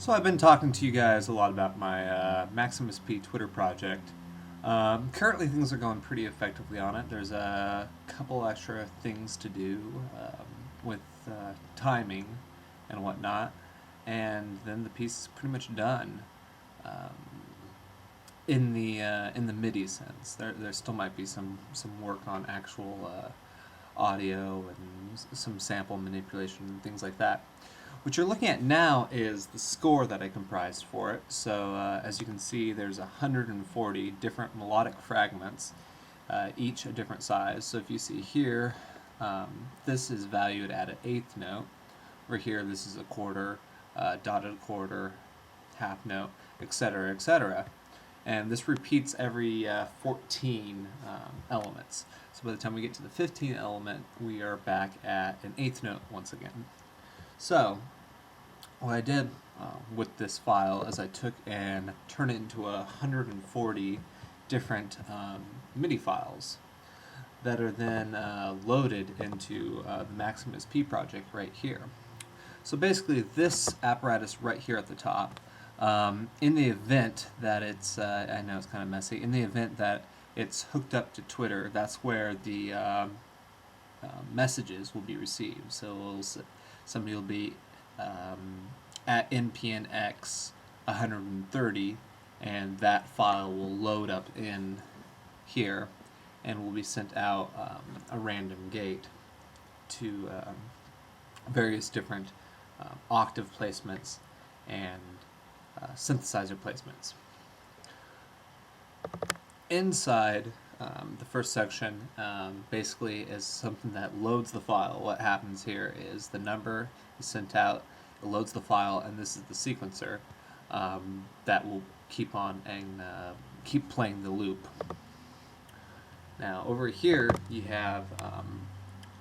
So I've been talking to you guys a lot about my Maximus P Twitter project. Currently, things are going pretty effectively on it. There's a couple extra things to do with timing and whatnot, and then the piece is pretty much done. Um, in the MIDI sense, there still might be some work on actual audio and some sample manipulation and things like that. What you're looking at now is the score that I comprised for it. So as you can see, there's 140 different melodic fragments, each a different size. So if you see here, this is valued at an eighth note. Over here, this is a quarter, dotted quarter, half note, etc., etc. And this repeats every 14 elements. So by the time we get to the 15th element, we are back at an eighth note once again. So what I did with this file is I took and turned it into 140 different MIDI files that are then loaded into the Maximus P project right here. So basically this apparatus right here at the top, in the event that it's, I know it's kind of messy, in the event that it's hooked up to Twitter, that's where the messages will be received. So somebody will be at npnx 130, and that file will load up in here and will be sent out a random gate to various different octave placements and synthesizer placements. Inside the first section basically is something that loads the file. What happens here is the number is sent out, it loads the file, and this is the sequencer that will keep on and keep playing the loop. Now over here you have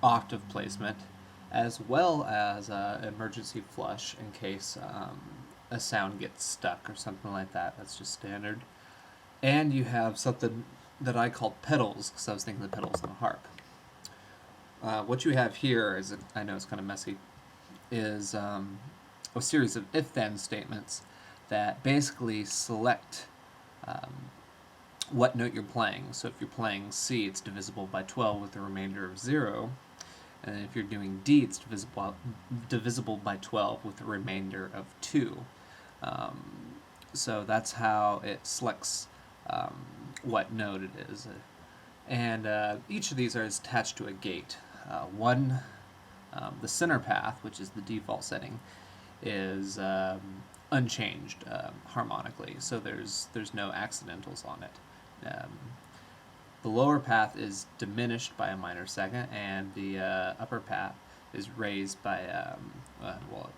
octave placement as well as emergency flush in case a sound gets stuck or something like that. That's just standard. And you have something that I call pedals, because I was thinking the pedals on a harp. What you have here is, I know it's kind of messy, is a series of if-then statements that basically select what note you're playing. So if you're playing C, it's divisible by 12 with a remainder of 0. And if you're doing D, it's divisible by 12 with a remainder of 2. So that's how it selects what note it is. And each of these are attached to a gate. One, the center path, which is the default setting, is unchanged harmonically, so there's no accidentals on it. The lower path is diminished by a minor second, and the upper path is raised by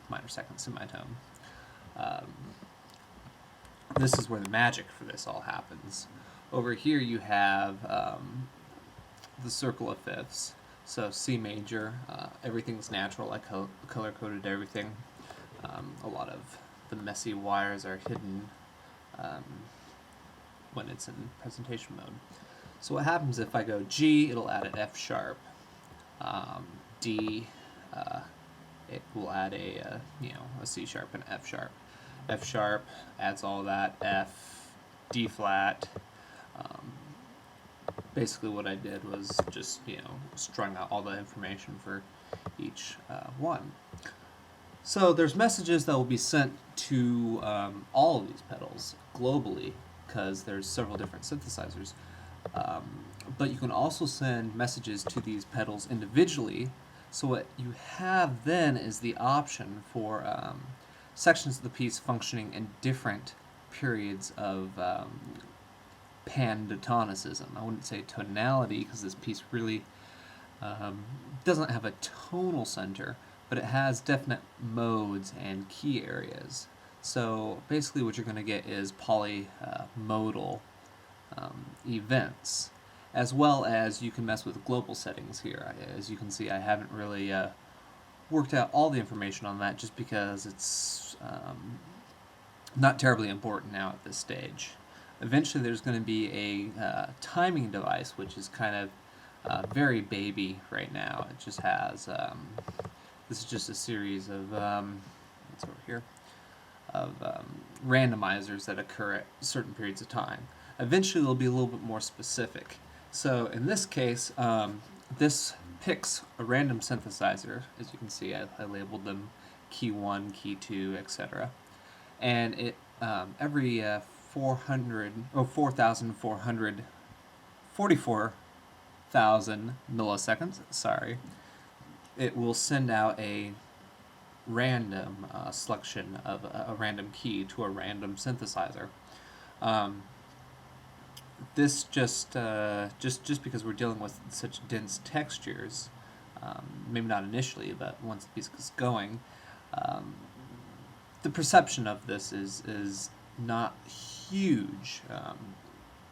minor second semitone. This is where the magic for this all happens. Over here you have the circle of fifths. So C major, everything's natural. I color-coded everything. A lot of the messy wires are hidden when it's in presentation mode. So what happens if I go G, it'll add an F sharp. D, it will add a C sharp and F sharp. F sharp adds all that, F, D flat. Basically what I did was just, strung out all the information for each one. So there's messages that will be sent to all of these pedals globally, because there's several different synthesizers. But you can also send messages to these pedals individually. So what you have then is the option for sections of the piece functioning in different periods of pandiatonicism. I wouldn't say tonality, because this piece really doesn't have a tonal center, but it has definite modes and key areas. So basically what you're going to get is polymodal events, as well as you can mess with global settings here. As you can see, I haven't really worked out all the information on that, just because it's not terribly important now at this stage. Eventually there's going to be a timing device, which is kind of very baby right now. It just has, this is just a series of, what's over here, randomizers that occur at certain periods of time. Eventually, they'll be a little bit more specific. So in this case, this picks a random synthesizer. As you can see, I labeled them key 1, key 2, etc. And it every 4,444,000 milliseconds, sorry, it will send out a random selection of a random key to a random synthesizer. This just because we're dealing with such dense textures, maybe not initially, but once the piece gets going, the perception of this is not huge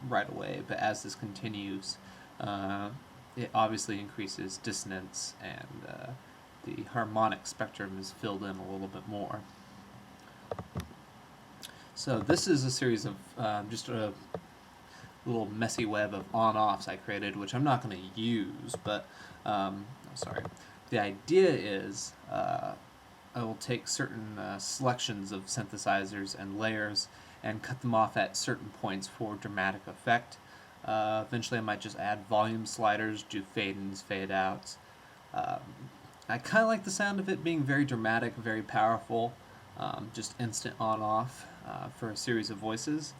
right away, but as this continues, it obviously increases dissonance, and the harmonic spectrum is filled in a little bit more. So this is a series of just a little messy web of on-offs I created, which I'm not going to use, but sorry. The idea is I will take certain selections of synthesizers and layers and cut them off at certain points for dramatic effect. Eventually I might just add volume sliders, do fade-ins, fade-outs. I kind of like the sound of it being very dramatic, very powerful, just instant on-off for a series of voices.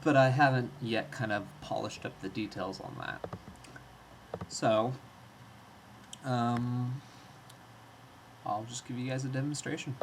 But I haven't yet kind of polished up the details on that. So, I'll just give you guys a demonstration.